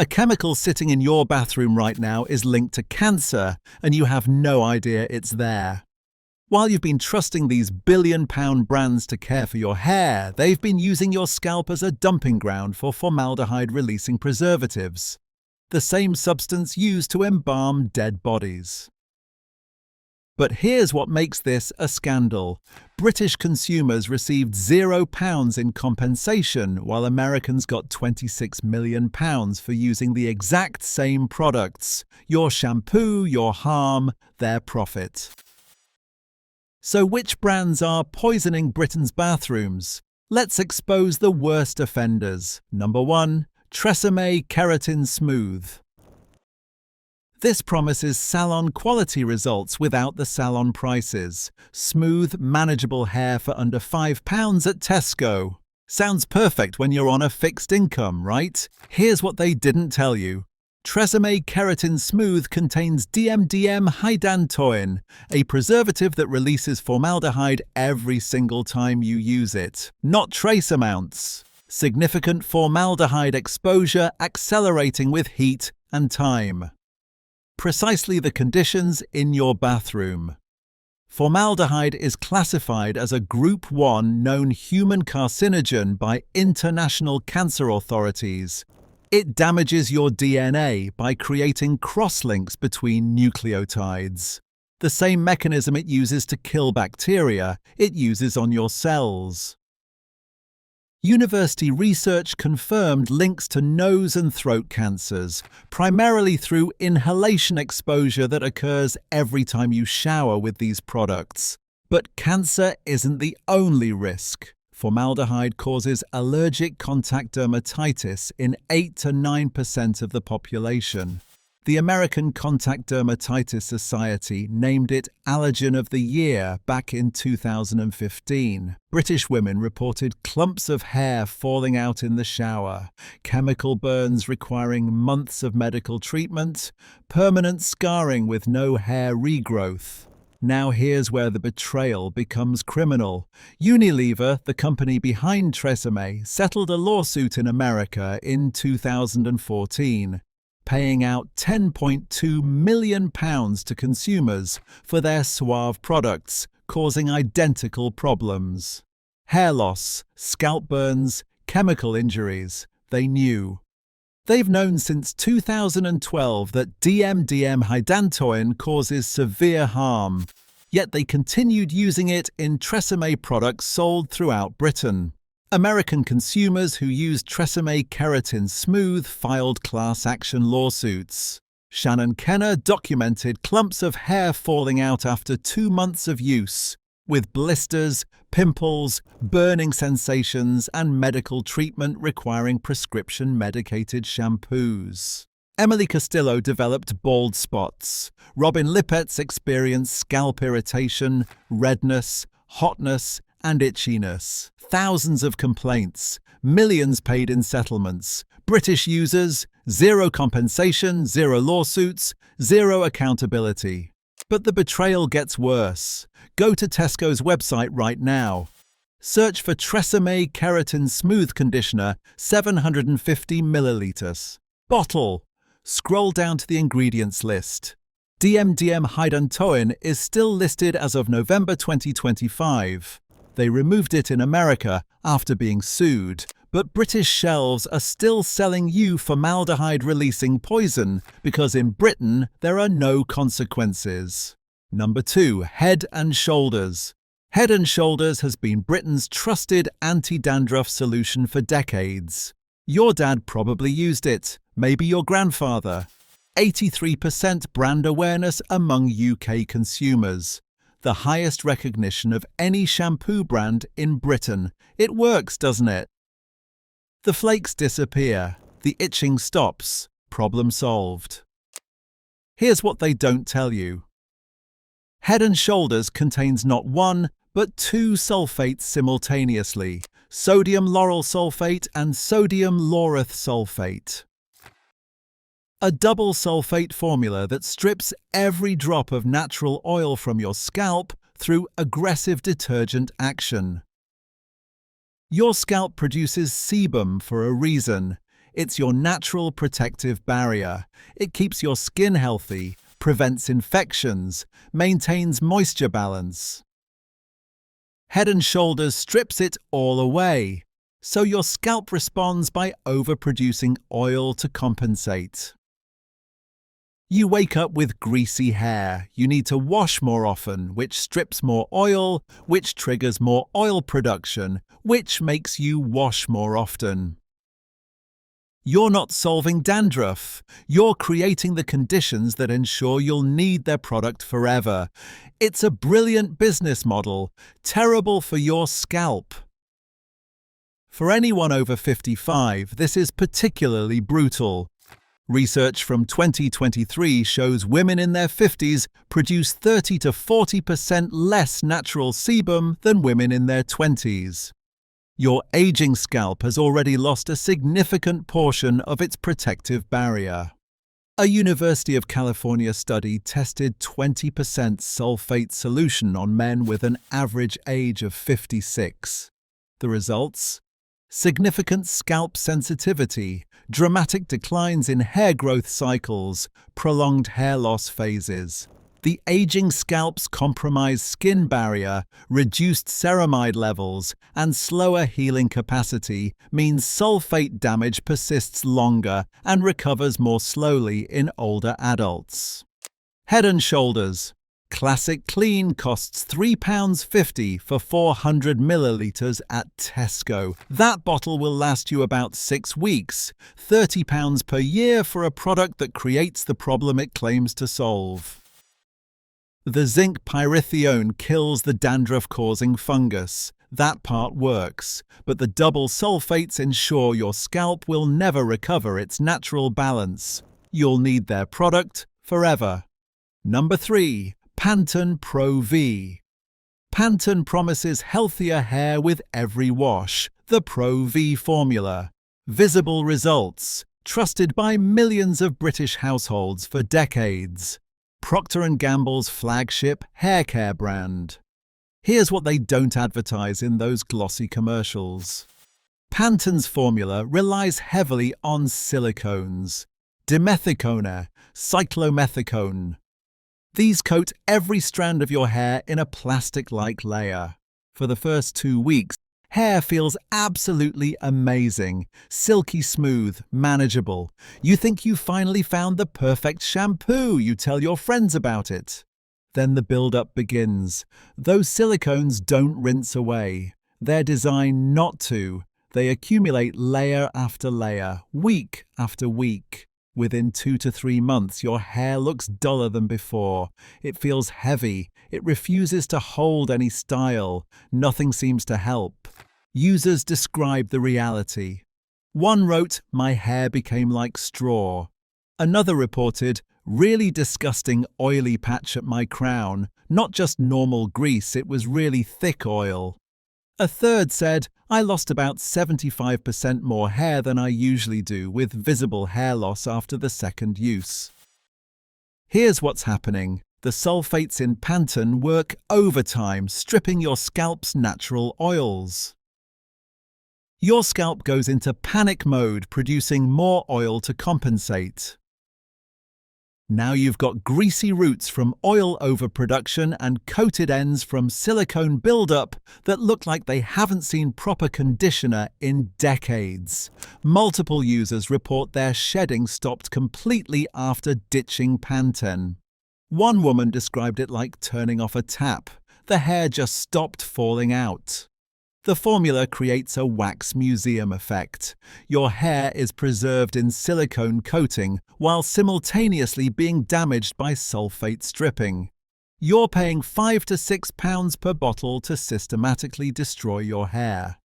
A chemical sitting in your bathroom right now is linked to cancer, and you have no idea it's there. While you've been trusting these billion-pound brands to care for your hair, they've been using your scalp as a dumping ground for formaldehyde-releasing preservatives, the same substance used to embalm dead bodies. But here's what makes this a scandal. British consumers received £0 in compensation, while Americans got £26 million for using the exact same products. Your shampoo, your harm, their profit. So which brands are poisoning Britain's bathrooms? Let's expose the worst offenders. Number 1. Tresemme Keratin Smooth. This promises salon-quality results without the salon prices. Smooth, manageable hair for under £5 at Tesco. Sounds perfect when you're on a fixed income, right? Here's what they didn't tell you. Tresemme Keratin Smooth contains DMDM-hydantoin, a preservative that releases formaldehyde every single time you use it. Not trace amounts. Significant formaldehyde exposure accelerating with heat and time. Precisely the conditions in your bathroom. Formaldehyde is classified as a Group 1 known human carcinogen by international cancer authorities. It damages your DNA by creating cross-links between nucleotides. The same mechanism it uses to kill bacteria, it uses on your cells. University research confirmed links to nose and throat cancers, primarily through inhalation exposure that occurs every time you shower with these products. But cancer isn't the only risk. Formaldehyde causes allergic contact dermatitis in 8 to 9% of the population. The American Contact Dermatitis Society named it Allergen of the Year back in 2015. British women reported clumps of hair falling out in the shower, chemical burns requiring months of medical treatment, permanent scarring with no hair regrowth. Now here's where the betrayal becomes criminal. Unilever, the company behind Tresemme, settled a lawsuit in America in 2014. Paying out £10.2 million to consumers for their suave products, causing identical problems. Hair loss, scalp burns, chemical injuries. They knew. They've known since 2012 that DMDM-hydantoin causes severe harm, yet they continued using it in Tresemme products sold throughout Britain. American consumers who used Tresemme Keratin Smooth filed class action lawsuits. Shannon Kenner documented clumps of hair falling out after 2 months of use, with blisters, pimples, burning sensations, and medical treatment requiring prescription-medicated shampoos. Emily Castillo developed bald spots. Robin Lippetz experienced scalp irritation, redness, hotness, and itchiness. Thousands of complaints, millions paid in settlements. British users, zero compensation, zero lawsuits, zero accountability. But the betrayal gets worse. Go to Tesco's website right now. Search for Tresemme Keratin Smooth Conditioner, 750 milliliters. Bottle. Scroll down to the ingredients list. DMDM-hydantoin is still listed as of November 2025. They removed it in America after being sued, but British shelves are still selling you formaldehyde-releasing poison because in Britain there are no consequences. Number 2. Head and Shoulders. Head and Shoulders has been Britain's trusted anti-dandruff solution for decades. Your dad probably used it, maybe your grandfather. 83% brand awareness among UK consumers. The highest recognition of any shampoo brand in Britain. It works, doesn't it? The flakes disappear. The itching stops. Problem solved. Here's what they don't tell you. Head and Shoulders contains not 1, but 2 sulfates simultaneously. Sodium lauryl sulfate and sodium laureth sulfate. A double sulfate formula that strips every drop of natural oil from your scalp through aggressive detergent action. Your scalp produces sebum for a reason. It's your natural protective barrier. It keeps your skin healthy, prevents infections, maintains moisture balance. Head & Shoulders strips it all away, so your scalp responds by overproducing oil to compensate. You wake up with greasy hair. You need to wash more often, which strips more oil, which triggers more oil production, which makes you wash more often. You're not solving dandruff. You're creating the conditions that ensure you'll need their product forever. It's a brilliant business model, terrible for your scalp. For anyone over 55, this is particularly brutal. Research from 2023 shows women in their 50s produce 30 to 40% less natural sebum than women in their 20s. Your aging scalp has already lost a significant portion of its protective barrier. A University of California study tested 20% sulfate solution on men with an average age of 56. The results? Significant scalp sensitivity, dramatic declines in hair growth cycles, prolonged hair loss phases. The aging scalp's compromised skin barrier, reduced ceramide levels, and slower healing capacity means sulfate damage persists longer and recovers more slowly in older adults. Head & Shoulders. Classic Clean costs £3.50 for 400 millilitres at Tesco. That bottle will last you about 6 weeks, £30 per year for a product that creates the problem it claims to solve. The zinc pyrithione kills the dandruff-causing fungus. That part works, but the double sulfates ensure your scalp will never recover its natural balance. You'll need their product forever. Number 3. Pantene Pro V. Pantene promises healthier hair with every wash. The Pro V formula. Visible results. Trusted by millions of British households for decades. Procter & Gamble's flagship hair care brand. Here's what they don't advertise in those glossy commercials. Pantene's formula relies heavily on silicones. Dimethicone, cyclomethicone. These coat every strand of your hair in a plastic-like layer. For the first 2 weeks, hair feels absolutely amazing, silky smooth, manageable. You think you finally found the perfect shampoo. You tell your friends about it. Then the build-up begins. Those silicones don't rinse away. They're designed not to. They accumulate layer after layer, week after week. Within 2 to 3 months, your hair looks duller than before. It feels heavy. It refuses to hold any style. Nothing seems to help. Users describe the reality. One wrote, "My hair became like straw." Another reported, "Really disgusting oily patch at my crown. Not just normal grease, it was really thick oil." A third said, "I lost about 75% more hair than I usually do, with visible hair loss after the second use." Here's what's happening. The sulfates in Pantene work overtime, stripping your scalp's natural oils. Your scalp goes into panic mode, producing more oil to compensate. Now you've got greasy roots from oil overproduction and coated ends from silicone buildup that look like they haven't seen proper conditioner in decades. Multiple users report their shedding stopped completely after ditching Pantene. One woman described it like turning off a tap. The hair just stopped falling out. The formula creates a wax museum effect. Your hair is preserved in silicone coating while simultaneously being damaged by sulfate stripping. You're paying £5 to £6 per bottle to systematically destroy your hair.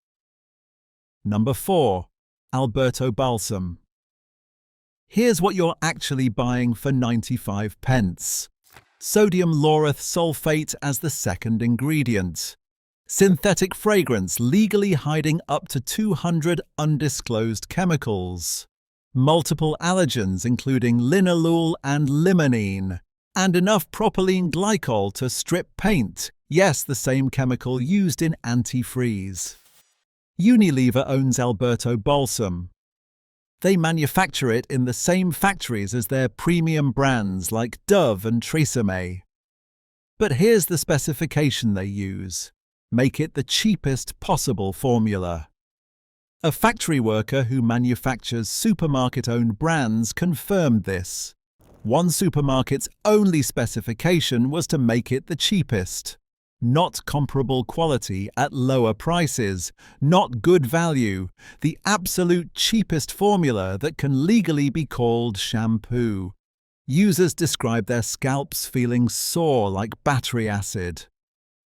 Number 4. Alberto Balsam. Here's what you're actually buying for 95p. Sodium lauryl sulfate as the second ingredient. Synthetic fragrance legally hiding up to 200 undisclosed chemicals. Multiple allergens including linalool and limonene. And enough propylene glycol to strip paint. Yes, the same chemical used in antifreeze. Unilever owns Alberto Balsam. They manufacture it in the same factories as their premium brands like Dove and Tresemme. But here's the specification they use. Make it the cheapest possible formula. A factory worker who manufactures supermarket-owned brands confirmed this. One supermarket's only specification was to make it the cheapest. Not comparable quality at lower prices, not good value, the absolute cheapest formula that can legally be called shampoo. Users describe their scalps feeling sore like battery acid.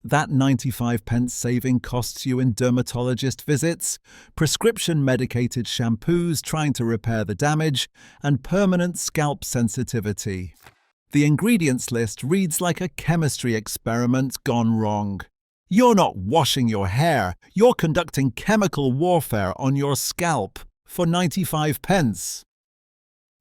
That 95p saving costs you in dermatologist visits, prescription medicated shampoos trying to repair the damage, and permanent scalp sensitivity. The ingredients list reads like a chemistry experiment gone wrong. You're not washing your hair, you're conducting chemical warfare on your scalp for 95p.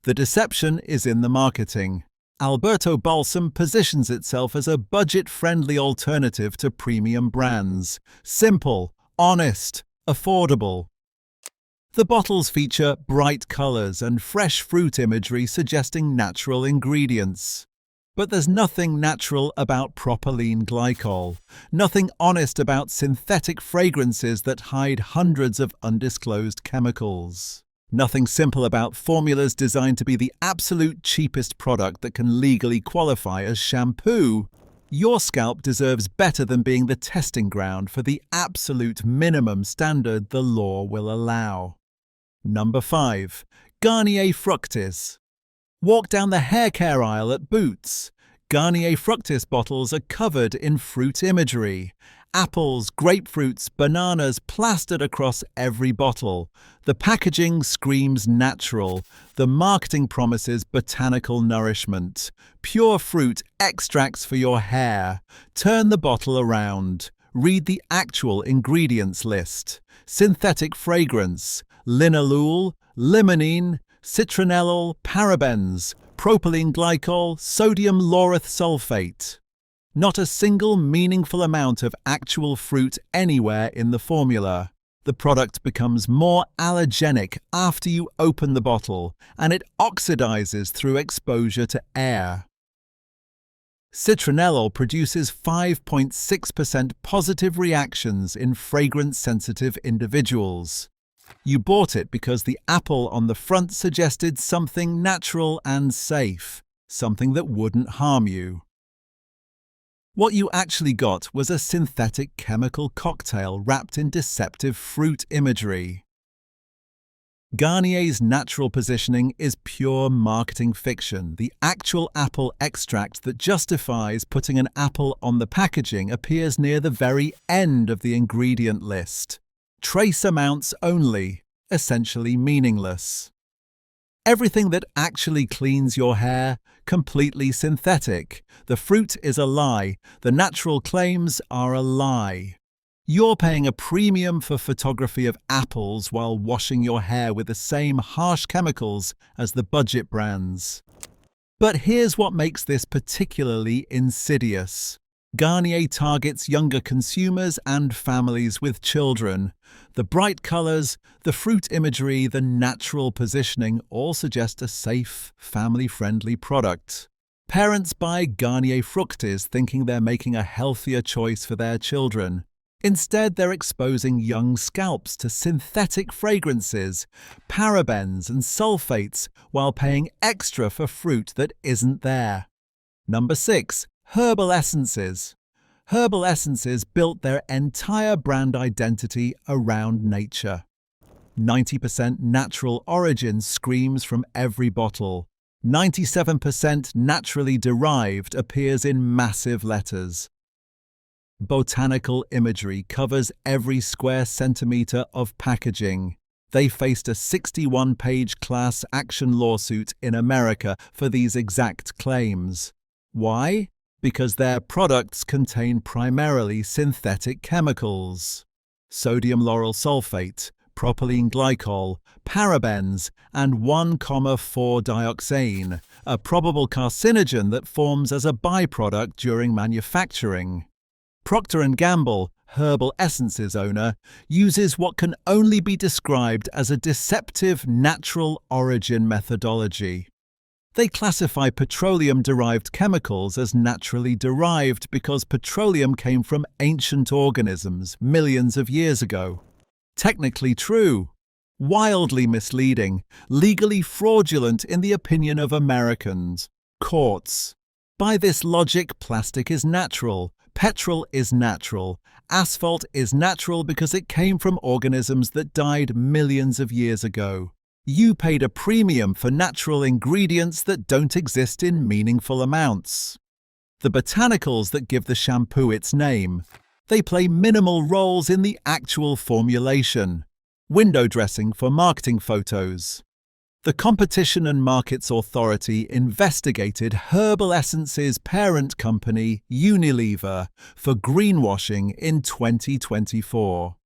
The deception is in the marketing. Alberto Balsam positions itself as a budget-friendly alternative to premium brands. Simple, honest, affordable. The bottles feature bright colors and fresh fruit imagery suggesting natural ingredients. But there's nothing natural about propylene glycol, nothing honest about synthetic fragrances that hide hundreds of undisclosed chemicals. Nothing simple about formulas designed to be the absolute cheapest product that can legally qualify as shampoo. Your scalp deserves better than being the testing ground for the absolute minimum standard the law will allow. Number 5. Garnier Fructis. Walk down the hair care aisle at Boots. Garnier Fructis bottles are covered in fruit imagery. Apples, grapefruits, bananas plastered across every bottle. The packaging screams natural. The marketing promises botanical nourishment. Pure fruit extracts for your hair. Turn the bottle around. Read the actual ingredients list. Synthetic fragrance, linalool, limonene, citronellol, parabens, propylene glycol, sodium lauryl sulfate. Not a single meaningful amount of actual fruit anywhere in the formula. The product becomes more allergenic after you open the bottle, and it oxidizes through exposure to air. Citronellol produces 5.6% positive reactions in fragrance-sensitive individuals. You bought it because the apple on the front suggested something natural and safe, something that wouldn't harm you. What you actually got was a synthetic chemical cocktail wrapped in deceptive fruit imagery. Garnier's natural positioning is pure marketing fiction. The actual apple extract that justifies putting an apple on the packaging appears near the very end of the ingredient list. Trace amounts only, essentially meaningless. Everything that actually cleans your hair, completely synthetic. The fruit is a lie. The natural claims are a lie. You're paying a premium for photography of apples while washing your hair with the same harsh chemicals as the budget brands. But here's what makes this particularly insidious. Garnier targets younger consumers and families with children. The bright colors, the fruit imagery, the natural positioning all suggest a safe, family-friendly product. Parents buy Garnier Fructis thinking they're making a healthier choice for their children. Instead, they're exposing young scalps to synthetic fragrances, parabens and sulfates while paying extra for fruit that isn't there. Number 6. Herbal essences. Herbal essences built their entire brand identity around nature. 90% natural origin screams from every bottle. 97% naturally derived appears in massive letters. Botanical imagery covers every square centimeter of packaging. They faced a 61-page class action lawsuit in America for these exact claims. Why? Because their products contain primarily synthetic chemicals. Sodium lauryl sulfate, propylene glycol, parabens, and 1,4-dioxane, a probable carcinogen that forms as a byproduct during manufacturing. Procter & Gamble, herbal essences owner, uses what can only be described as a deceptive natural origin methodology. They classify petroleum-derived chemicals as naturally derived because petroleum came from ancient organisms millions of years ago. Technically true, wildly misleading, legally fraudulent in the opinion of Americans, courts. By this logic, plastic is natural, petrol is natural, asphalt is natural because it came from organisms that died millions of years ago. You paid a premium for natural ingredients that don't exist in meaningful amounts. The botanicals that give the shampoo its name, they play minimal roles in the actual formulation. Window dressing for marketing photos. The Competition and Markets Authority investigated Herbal Essences' parent company, Unilever, for greenwashing in 2024.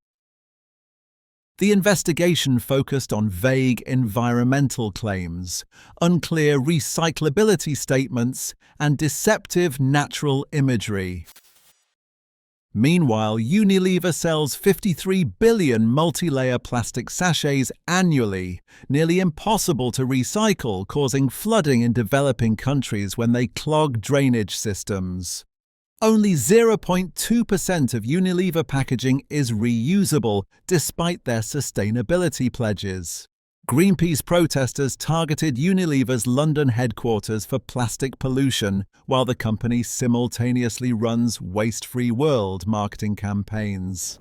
The investigation focused on vague environmental claims, unclear recyclability statements, and deceptive natural imagery. Meanwhile, Unilever sells 53 billion multi-layer plastic sachets annually, nearly impossible to recycle, causing flooding in developing countries when they clog drainage systems. Only 0.2% of Unilever packaging is reusable, despite their sustainability pledges. Greenpeace protesters targeted Unilever's London headquarters for plastic pollution, while the company simultaneously runs waste-free world marketing campaigns.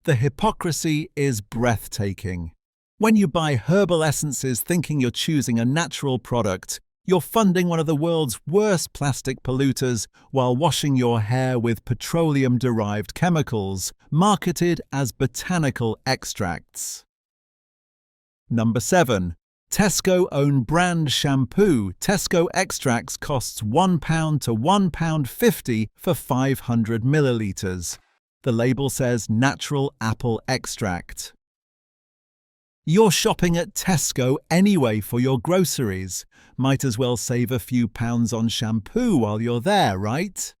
The hypocrisy is breathtaking. When you buy herbal essences thinking you're choosing a natural product, you're funding one of the world's worst plastic polluters while washing your hair with petroleum-derived chemicals, marketed as botanical extracts. Number 7. Tesco own brand shampoo. Tesco extracts costs £1 to £1.50 for 500 millilitres. The label says natural apple extract. You're shopping at Tesco anyway for your groceries. Might as well save a few pounds on shampoo while you're there, right?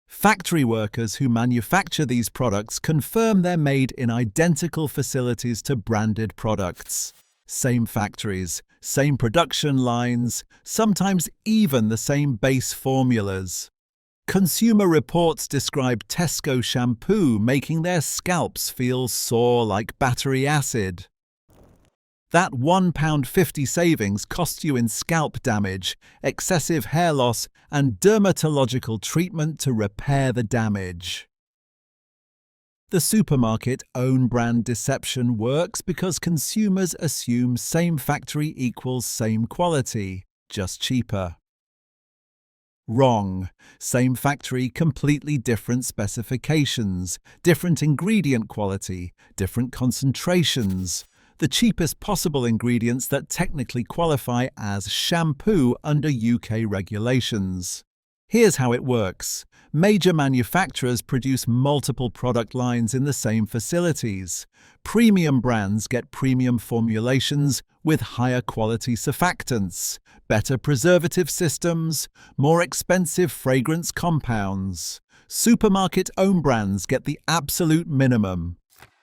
Factory workers who manufacture these products confirm they're made in identical facilities to branded products. Same factories, same production lines, sometimes even the same base formulas. Consumer Reports describe Tesco shampoo making their scalps feel sore like battery acid. That £1.50 savings costs you in scalp damage, excessive hair loss, and dermatological treatment to repair the damage. The supermarket own brand deception works because consumers assume same factory equals same quality, just cheaper. Wrong. Same factory, completely different specifications, different ingredient quality, different concentrations. The cheapest possible ingredients that technically qualify as shampoo under UK regulations. Here's how it works. Major manufacturers produce multiple product lines in the same facilities. Premium brands get premium formulations with higher quality surfactants, better preservative systems, more expensive fragrance compounds. Supermarket own brands get the absolute minimum.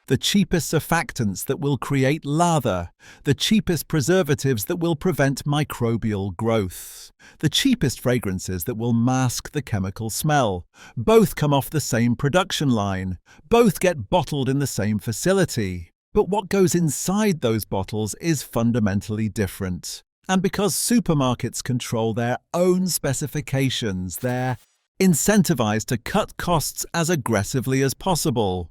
The cheapest surfactants that will create lather, the cheapest preservatives that will prevent microbial growth, the cheapest fragrances that will mask the chemical smell. Both come off the same production line, both get bottled in the same facility. But what goes inside those bottles is fundamentally different. And because supermarkets control their own specifications, they're incentivized to cut costs as aggressively as possible.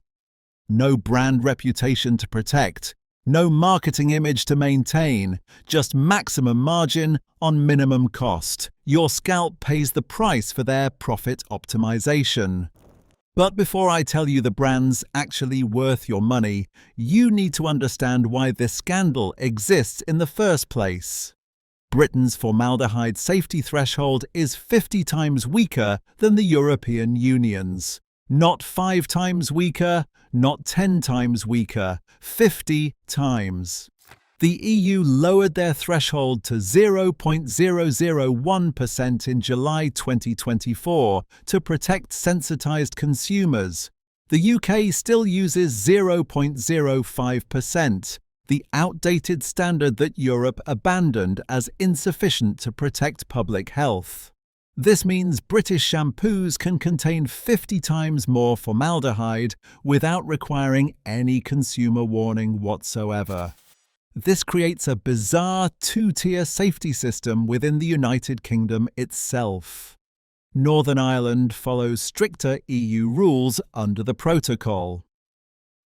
No brand reputation to protect, no marketing image to maintain, just maximum margin on minimum cost. Your scalp pays the price for their profit optimization. But before I tell you the brand's actually worth your money, you need to understand why this scandal exists in the first place. Britain's formaldehyde safety threshold is 50 times weaker than the European Union's. Not 5 times weaker, not 10 times weaker, 50 times. The EU lowered their threshold to 0.001% in July 2024 to protect sensitized consumers. The UK still uses 0.05%, the outdated standard that Europe abandoned as insufficient to protect public health. This means British shampoos can contain 50 times more formaldehyde without requiring any consumer warning whatsoever. This creates a bizarre two-tier safety system within the United Kingdom itself. Northern Ireland follows stricter EU rules under the protocol.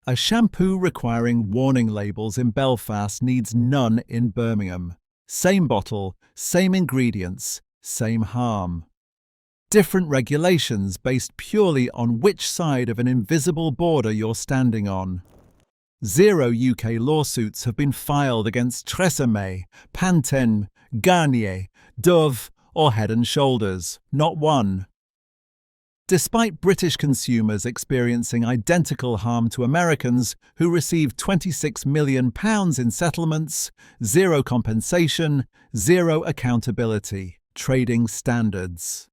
A shampoo requiring warning labels in Belfast needs none in Birmingham. Same bottle, same ingredients, same harm. Different regulations based purely on which side of an invisible border you're standing on. 0 UK lawsuits have been filed against Tresemme, Pantene, Garnier, Dove, or Head & Shoulders. Not one. Despite British consumers experiencing identical harm to Americans who received £26 million in settlements, zero compensation, zero accountability, trading standards.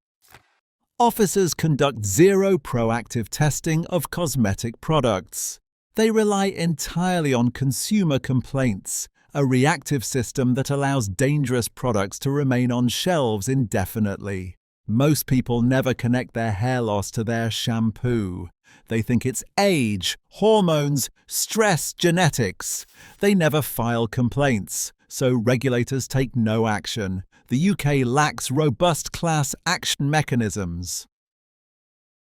Officers conduct zero proactive testing of cosmetic products. They rely entirely on consumer complaints, a reactive system that allows dangerous products to remain on shelves indefinitely. Most people never connect their hair loss to their shampoo. They think it's age, hormones, stress, genetics. They never file complaints, so regulators take no action. The UK lacks robust class action mechanisms.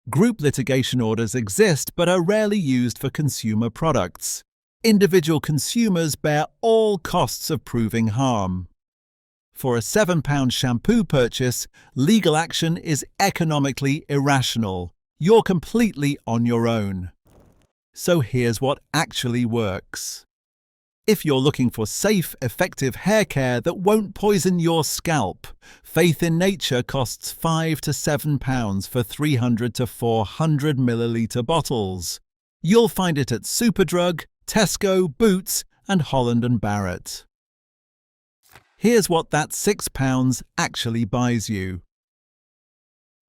Group litigation orders exist but are rarely used for consumer products. Individual consumers bear all costs of proving harm. For a £7 shampoo purchase, legal action is economically irrational. You're completely on your own. So here's what actually works. If you're looking for safe, effective hair care that won't poison your scalp, Faith in Nature costs £5 to £7 for 300 to 400 milliliter bottles. You'll find it at Superdrug, Tesco, Boots, and Holland & Barrett. Here's what that £6 actually buys you.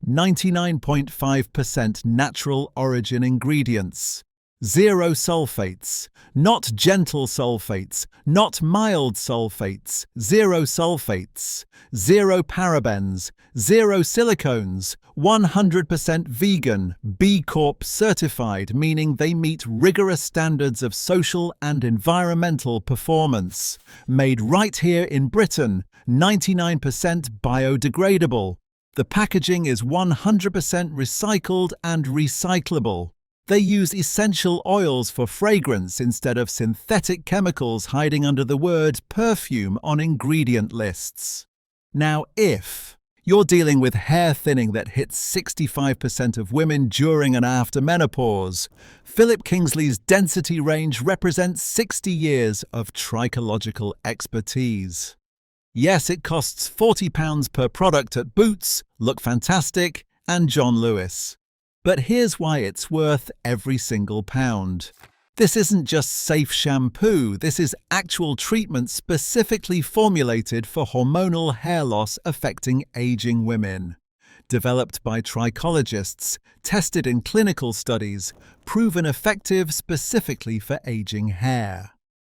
99.5% natural origin ingredients. Zero sulfates, not gentle sulfates, not mild sulfates, zero sulfates, zero parabens, zero silicones, 100% vegan, B Corp certified, meaning they meet rigorous standards of social and environmental performance. Made right here in Britain, 99% biodegradable. The packaging is 100% recycled and recyclable. They use essential oils for fragrance instead of synthetic chemicals hiding under the word perfume on ingredient lists. Now, if you're dealing with hair thinning that hits 65% of women during and after menopause, Philip Kingsley's Density range represents 60 years of trichological expertise. Yes, it costs £40 per product at Boots, Look Fantastic, and John Lewis. But here's why it's worth every single pound. This isn't just safe shampoo, this is actual treatment specifically formulated for hormonal hair loss affecting aging women. Developed by trichologists, tested in clinical studies, proven effective specifically for aging hair.